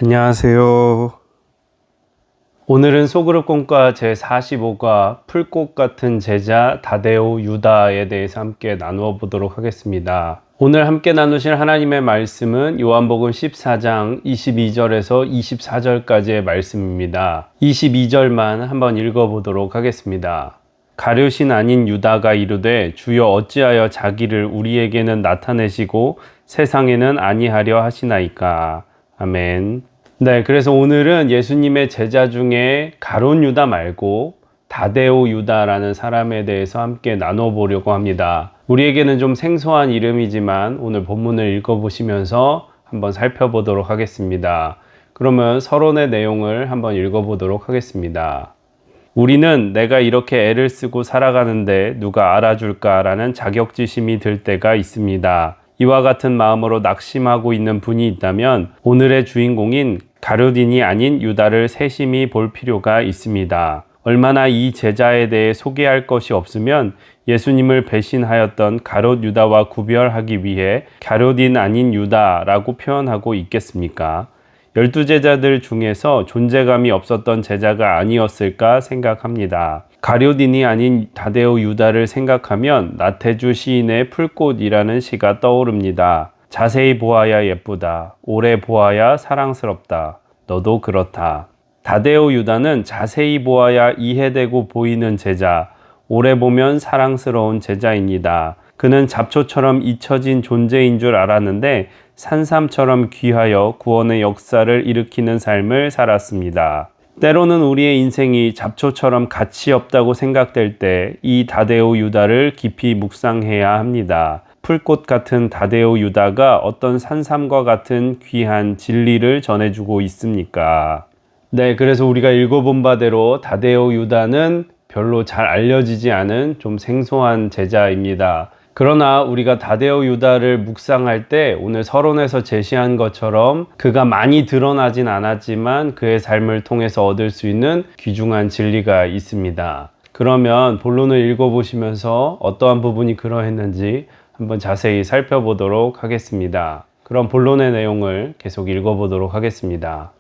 안녕하세요. 오늘은 소그룹 공과 제45과 풀꽃 같은 제자 다데오 유다에 대해서 함께 나누어 보도록 하겠습니다. 오늘 함께 나누실 하나님의 말씀은 요한복음 14장 22절에서 24절까지의 말씀입니다. 22절만 한번 읽어보도록 하겠습니다. 가룟인 아닌 유다가 이르되 주여 어찌하여 자기를 우리에게는 나타내시고 세상에는 아니하려 하시나이까. 아멘. 네, 그래서 오늘은 예수님의 제자 중에 가룟 유다 말고 다데오 유다라는 사람에 대해서 함께 나눠보려고 합니다. 우리에게는 좀 생소한 이름이지만 오늘 본문을 읽어보시면서 한번 살펴보도록 하겠습니다. 그러면 서론의 내용을 한번 읽어보도록 하겠습니다. 우리는 내가 이렇게 애를 쓰고 살아가는데 누가 알아줄까라는 자격지심이 들 때가 있습니다. 이와 같은 마음으로 낙심하고 있는 분이 있다면 오늘의 주인공인 가룟인이 아닌 유다를 세심히 볼 필요가 있습니다. 얼마나 이 제자에 대해 소개할 것이 없으면 예수님을 배신하였던 가룟 유다와 구별하기 위해 가룟인 아닌 유다라고 표현하고 있겠습니까? 12제자들 중에서 존재감이 없었던 제자가 아니었을까 생각합니다. 가룟인이 아닌 다데오 유다를 생각하면 나태주 시인의 풀꽃이라는 시가 떠오릅니다. 자세히 보아야 예쁘다. 오래 보아야 사랑스럽다. 너도 그렇다. 다데오 유다는 자세히 보아야 이해되고 보이는 제자, 오래 보면 사랑스러운 제자입니다. 그는 잡초처럼 잊혀진 존재인 줄 알았는데 산삼처럼 귀하여 구원의 역사를 일으키는 삶을 살았습니다. 때로는 우리의 인생이 잡초처럼 가치 없다고 생각될 때 이 다데오 유다를 깊이 묵상해야 합니다. 풀꽃 같은 다데오 유다가 어떤 산삼과 같은 귀한 진리를 전해주고 있습니까? 네, 그래서 우리가 읽어본 바대로 다데오 유다는 별로 잘 알려지지 않은 좀 생소한 제자입니다. 그러나 우리가 다데오 유다를 묵상할 때 오늘 서론에서 제시한 것처럼 그가 많이 드러나진 않았지만 그의 삶을 통해서 얻을 수 있는 귀중한 진리가 있습니다. 그러면 본론을 읽어보시면서 어떠한 부분이 그러했는지 한번 자세히 살펴보도록 하겠습니다. 그럼 본론의 내용을 계속 읽어보도록 하겠습니다.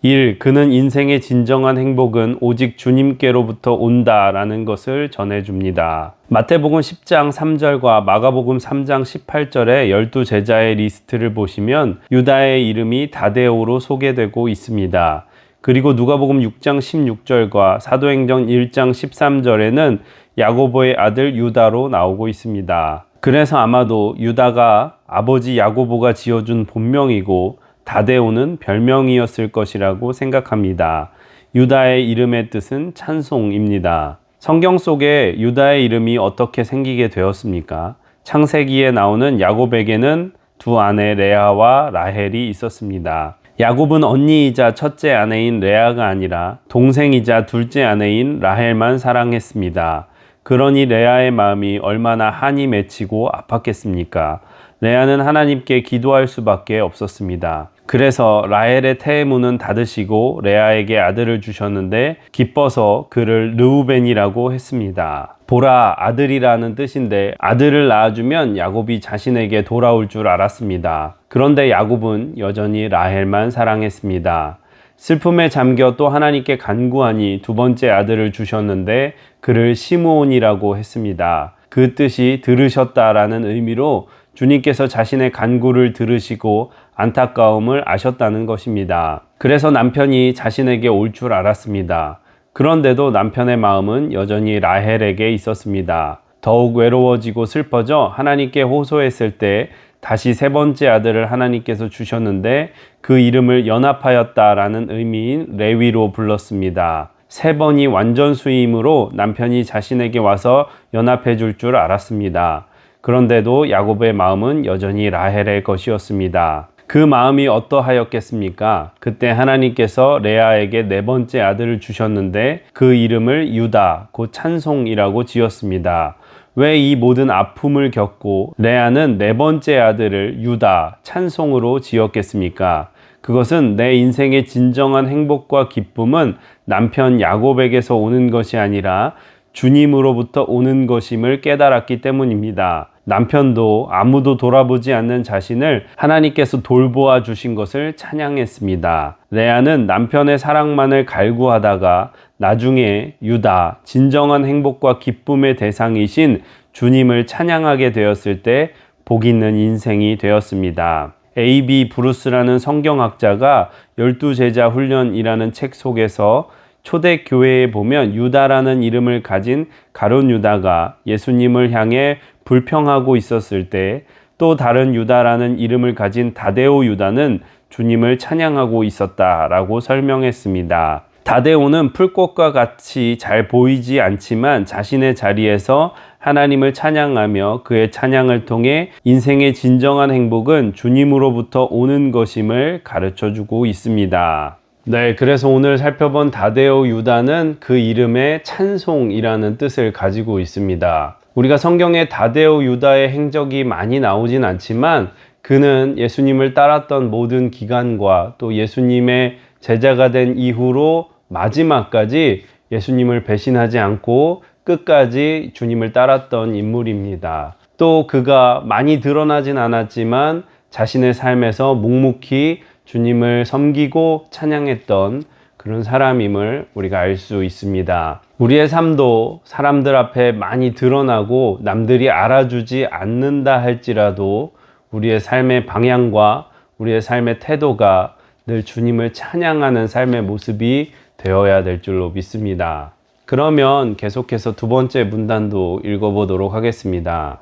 1. 그는 인생의 진정한 행복은 오직 주님께로부터 온다라는 것을 전해줍니다. 마태복음 10장 3절과 마가복음 3장 18절의 12제자의 리스트를 보시면 유다의 이름이 다데오로 소개되고 있습니다. 그리고 누가복음 6장 16절과 사도행전 1장 13절에는 야고보의 아들 유다로 나오고 있습니다. 그래서 아마도 유다가 아버지 야고보가 지어준 본명이고 다데오는 별명이었을 것이라고 생각합니다. 유다의 이름의 뜻은 찬송입니다. 성경 속에 유다의 이름이 어떻게 생기게 되었습니까? 창세기에 나오는 야곱에게는 두 아내 레아와 라헬이 있었습니다. 야곱은 언니이자 첫째 아내인 레아가 아니라 동생이자 둘째 아내인 라헬만 사랑했습니다. 그러니 레아의 마음이 얼마나 한이 맺히고 아팠겠습니까? 레아는 하나님께 기도할 수밖에 없었습니다. 그래서 라헬의 태의 문은 닫으시고 레아에게 아들을 주셨는데 기뻐서 그를 르우벤이라고 했습니다. 보라, 아들이라는 뜻인데 아들을 낳아주면 야곱이 자신에게 돌아올 줄 알았습니다. 그런데 야곱은 여전히 라헬만 사랑했습니다. 슬픔에 잠겨 또 하나님께 간구하니 두 번째 아들을 주셨는데 그를 시므온이라고 했습니다. 그 뜻이 들으셨다라는 의미로 주님께서 자신의 간구를 들으시고 안타까움을 아셨다는 것입니다. 그래서 남편이 자신에게 올 줄 알았습니다. 그런데도 남편의 마음은 여전히 라헬에게 있었습니다. 더욱 외로워지고 슬퍼져 하나님께 호소했을 때 다시 세 번째 아들을 하나님께서 주셨는데 그 이름을 연합하였다라는 의미인 레위로 불렀습니다. 세 번이 완전수임으로 남편이 자신에게 와서 연합해 줄 줄 알았습니다. 그런데도 야곱의 마음은 여전히 라헬의 것이었습니다. 그 마음이 어떠하였겠습니까? 그때 하나님께서 레아에게 네 번째 아들을 주셨는데 그 이름을 유다, 곧 찬송이라고 지었습니다. 왜 이 모든 아픔을 겪고 레아는 네 번째 아들을 유다, 찬송으로 지었겠습니까? 그것은 내 인생의 진정한 행복과 기쁨은 남편 야곱에게서 오는 것이 아니라 주님으로부터 오는 것임을 깨달았기 때문입니다. 남편도 아무도 돌아보지 않는 자신을 하나님께서 돌보아 주신 것을 찬양했습니다. 레아는 남편의 사랑만을 갈구하다가 나중에 유다, 진정한 행복과 기쁨의 대상이신 주님을 찬양하게 되었을 때 복 있는 인생이 되었습니다. A.B. 브루스라는 성경학자가 12제자 훈련이라는 책 속에서 초대교회에 보면 유다라는 이름을 가진 가룟 유다가 예수님을 향해 불평하고 있었을 때, 또 다른 유다라는 이름을 가진 다데오 유다는 주님을 찬양하고 있었다라고 설명했습니다. 다데오는 풀꽃과 같이 잘 보이지 않지만 자신의 자리에서 하나님을 찬양하며 그의 찬양을 통해 인생의 진정한 행복은 주님으로부터 오는 것임을 가르쳐주고 있습니다. 네, 그래서 오늘 살펴본 다데오 유다는 그 이름에 찬송이라는 뜻을 가지고 있습니다. 우리가 성경에 다데오 유다의 행적이 많이 나오진 않지만 그는 예수님을 따랐던 모든 기간과 또 예수님의 제자가 된 이후로 마지막까지 예수님을 배신하지 않고 끝까지 주님을 따랐던 인물입니다. 또 그가 많이 드러나진 않았지만 자신의 삶에서 묵묵히 주님을 섬기고 찬양했던 그런 사람임을 우리가 알 수 있습니다. 우리의 삶도 사람들 앞에 많이 드러나고 남들이 알아주지 않는다 할지라도 우리의 삶의 방향과 우리의 삶의 태도가 늘 주님을 찬양하는 삶의 모습이 되어야 될 줄로 믿습니다. 그러면 계속해서 두 번째 문단도 읽어보도록 하겠습니다.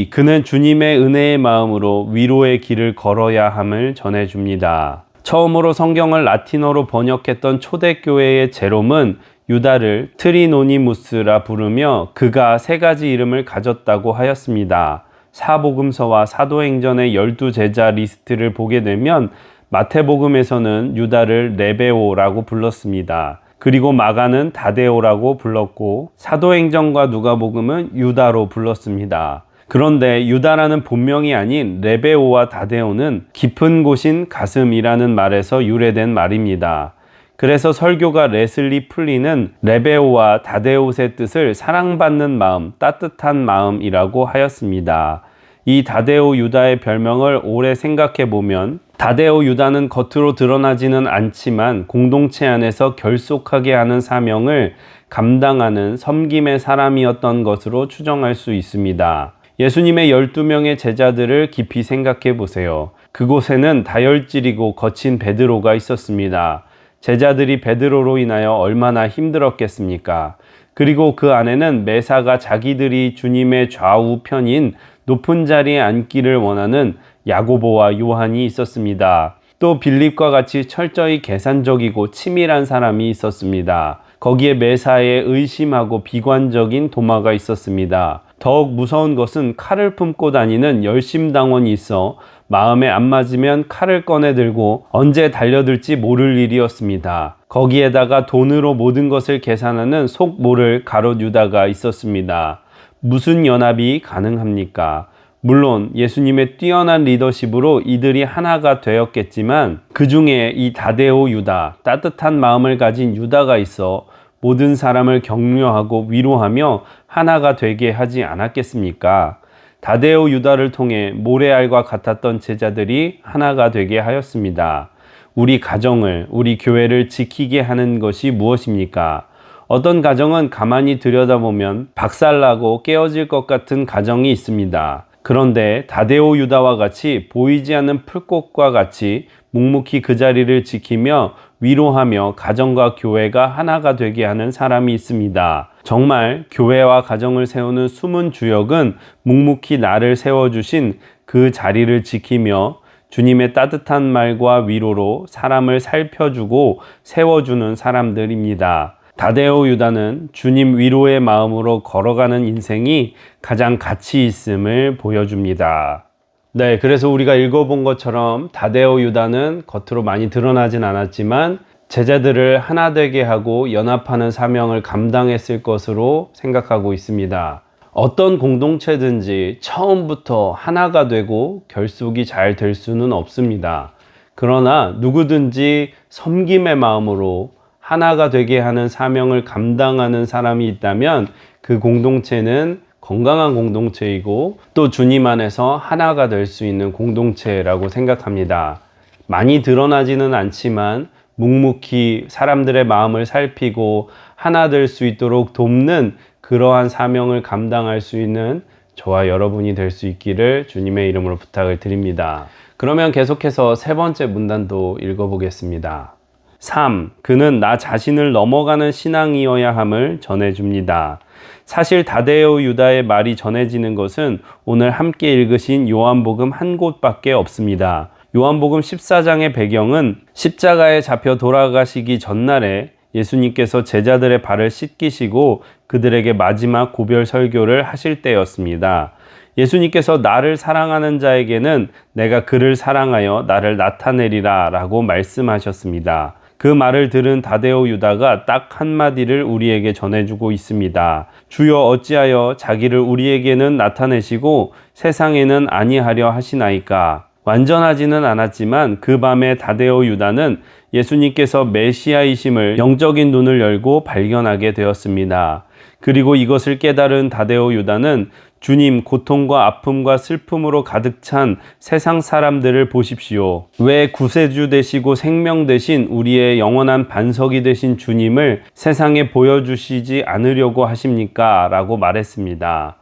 그는 주님의 은혜의 마음으로 위로의 길을 걸어야 함을 전해줍니다. 처음으로 성경을 라틴어로 번역했던 초대교회의 제롬은 유다를 트리노니무스라 부르며 그가 세 가지 이름을 가졌다고 하였습니다. 사복음서와 사도행전의 12제자 리스트를 보게 되면 마태복음에서는 유다를 레베오라고 불렀습니다. 그리고 마가는 다데오라고 불렀고 사도행전과 누가복음은 유다로 불렀습니다. 그런데 유다라는 본명이 아닌 레베오와 다데오는 깊은 곳인 가슴이라는 말에서 유래된 말입니다. 그래서 설교가 레슬리 플리는 레베오와 다데오의 뜻을 사랑받는 마음, 따뜻한 마음이라고 하였습니다. 이 다데오 유다의 별명을 오래 생각해 보면 다데오 유다는 겉으로 드러나지는 않지만 공동체 안에서 결속하게 하는 사명을 감당하는 섬김의 사람이었던 것으로 추정할 수 있습니다. 예수님의 12명의 제자들을 깊이 생각해 보세요. 그곳에는 다혈질이고 거친 베드로가 있었습니다. 제자들이 베드로로 인하여 얼마나 힘들었겠습니까? 그리고 그 안에는 매사가 자기들이 주님의 좌우편인 높은 자리에 앉기를 원하는 야고보와 요한이 있었습니다. 또 빌립과 같이 철저히 계산적이고 치밀한 사람이 있었습니다. 거기에 매사에 의심하고 비관적인 도마가 있었습니다. 더욱 무서운 것은 칼을 품고 다니는 열심당원이 있어 마음에 안 맞으면 칼을 꺼내 들고 언제 달려들지 모를 일이었습니다. 거기에다가 돈으로 모든 것을 계산하는 속 모를 가롯 유다가 있었습니다. 무슨 연합이 가능합니까? 물론 예수님의 뛰어난 리더십으로 이들이 하나가 되었겠지만 그 중에 이 다데오 유다, 따뜻한 마음을 가진 유다가 있어 모든 사람을 격려하고 위로하며 하나가 되게 하지 않았겠습니까? 다데오 유다를 통해 모래알과 같았던 제자들이 하나가 되게 하였습니다. 우리 가정을, 우리 교회를 지키게 하는 것이 무엇입니까? 어떤 가정은 가만히 들여다보면 박살나고 깨어질 것 같은 가정이 있습니다. 그런데 다데오 유다와 같이 보이지 않는 풀꽃과 같이 묵묵히 그 자리를 지키며 위로하며 가정과 교회가 하나가 되게 하는 사람이 있습니다. 정말 교회와 가정을 세우는 숨은 주역은 묵묵히 나를 세워주신 그 자리를 지키며 주님의 따뜻한 말과 위로로 사람을 살펴주고 세워주는 사람들입니다. 다데오 유다는 주님 위로의 마음으로 걸어가는 인생이 가장 가치 있음을 보여줍니다. 네, 그래서 우리가 읽어본 것처럼 다데오 유다는 겉으로 많이 드러나진 않았지만 제자들을 하나 되게 하고 연합하는 사명을 감당했을 것으로 생각하고 있습니다. 어떤 공동체든지 처음부터 하나가 되고 결속이 잘 될 수는 없습니다. 그러나 누구든지 섬김의 마음으로 하나가 되게 하는 사명을 감당하는 사람이 있다면 그 공동체는 건강한 공동체이고 또 주님 안에서 하나가 될 수 있는 공동체라고 생각합니다. 많이 드러나지는 않지만 묵묵히 사람들의 마음을 살피고 하나 될 수 있도록 돕는 그러한 사명을 감당할 수 있는 저와 여러분이 될 수 있기를 주님의 이름으로 부탁을 드립니다. 그러면 계속해서 세 번째 문단도 읽어보겠습니다. 3. 그는 나 자신을 넘어가는 신앙이어야 함을 전해줍니다. 사실 다데오 유다의 말이 전해지는 것은 오늘 함께 읽으신 요한복음 한 곳밖에 없습니다. 요한복음 14장의 배경은 십자가에 잡혀 돌아가시기 전날에 예수님께서 제자들의 발을 씻기시고 그들에게 마지막 고별 설교를 하실 때였습니다. 예수님께서 나를 사랑하는 자에게는 내가 그를 사랑하여 나를 나타내리라 라고 말씀하셨습니다. 그 말을 들은 다데오 유다가 딱 한마디를 우리에게 전해주고 있습니다. 주여 어찌하여 자기를 우리에게는 나타내시고 세상에는 아니하려 하시나이까. 완전하지는 않았지만 그 밤에 다데오 유다는 예수님께서 메시아이심을 영적인 눈을 열고 발견하게 되었습니다. 그리고 이것을 깨달은 다데오 유다는 주님, 고통과 아픔과 슬픔으로 가득 찬 세상 사람들을 보십시오. 왜 구세주 되시고 생명 되신 우리의 영원한 반석이 되신 주님을 세상에 보여주시지 않으려고 하십니까? 라고 말했습니다.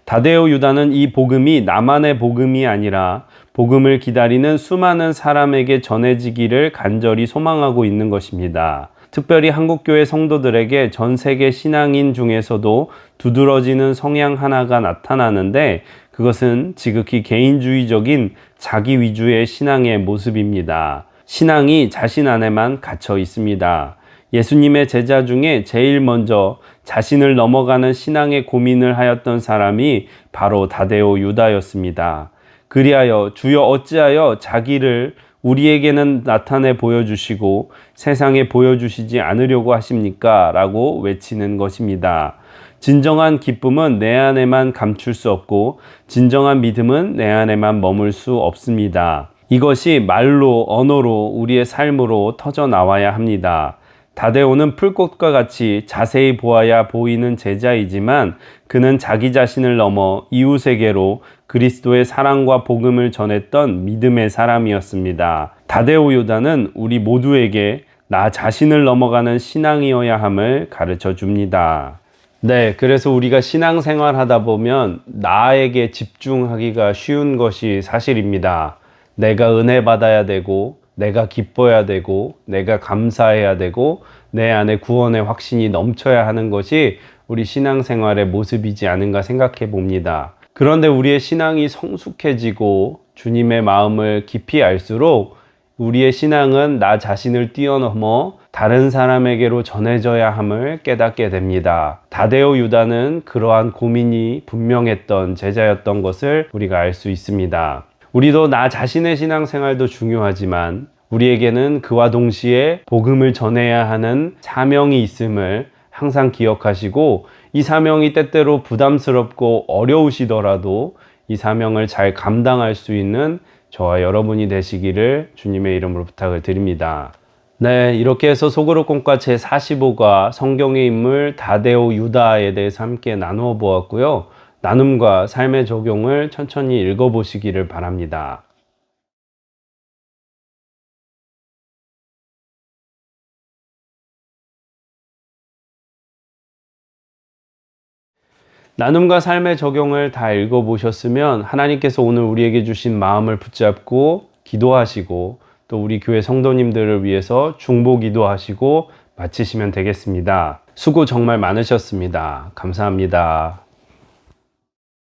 다데오 유다는 이 복음이 나만의 복음이 아니라 복음을 기다리는 수많은 사람에게 전해지기를 간절히 소망하고 있는 것입니다. 특별히 한국교회 성도들에게 전 세계 신앙인 중에서도 두드러지는 성향 하나가 나타나는데 그것은 지극히 개인주의적인 자기 위주의 신앙의 모습입니다. 신앙이 자신 안에만 갇혀 있습니다. 예수님의 제자 중에 제일 먼저 자신을 넘어가는 신앙의 고민을 하였던 사람이 바로 다데오 유다였습니다. 그리하여 주여 어찌하여 자기를 우리에게는 나타내 보여주시고 세상에 보여주시지 않으려고 하십니까? 라고 외치는 것입니다. 진정한 기쁨은 내 안에만 감출 수 없고 진정한 믿음은 내 안에만 머물 수 없습니다. 이것이 말로, 언어로, 우리의 삶으로 터져 나와야 합니다. 다데오는 풀꽃과 같이 자세히 보아야 보이는 제자이지만 그는 자기 자신을 넘어 이웃에게로 그리스도의 사랑과 복음을 전했던 믿음의 사람이었습니다. 다데오 유다는 우리 모두에게 나 자신을 넘어가는 신앙이어야 함을 가르쳐 줍니다. 네, 그래서 우리가 신앙생활 하다 보면 나에게 집중하기가 쉬운 것이 사실입니다. 내가 은혜 받아야 되고 내가 기뻐야 되고 내가 감사해야 되고 내 안에 구원의 확신이 넘쳐야 하는 것이 우리 신앙생활의 모습이지 않은가 생각해 봅니다. 그런데 우리의 신앙이 성숙해지고 주님의 마음을 깊이 알수록 우리의 신앙은 나 자신을 뛰어넘어 다른 사람에게로 전해져야 함을 깨닫게 됩니다. 다데오 유다는 그러한 고민이 분명했던 제자였던 것을 우리가 알 수 있습니다. 우리도 나 자신의 신앙생활도 중요하지만 우리에게는 그와 동시에 복음을 전해야 하는 사명이 있음을 항상 기억하시고 이 사명이 때때로 부담스럽고 어려우시더라도 이 사명을 잘 감당할 수 있는 저와 여러분이 되시기를 주님의 이름으로 부탁을 드립니다. 네, 이렇게 해서 소그룹 공과 제45과 성경의 인물 다데오 유다에 대해서 함께 나누어 보았고요. 나눔과 삶의 적용을 천천히 읽어보시기를 바랍니다. 나눔과 삶의 적용을 다 읽어보셨으면 하나님께서 오늘 우리에게 주신 마음을 붙잡고 기도하시고 또 우리 교회 성도님들을 위해서 중보 기도하시고 마치시면 되겠습니다. 수고 정말 많으셨습니다. 감사합니다.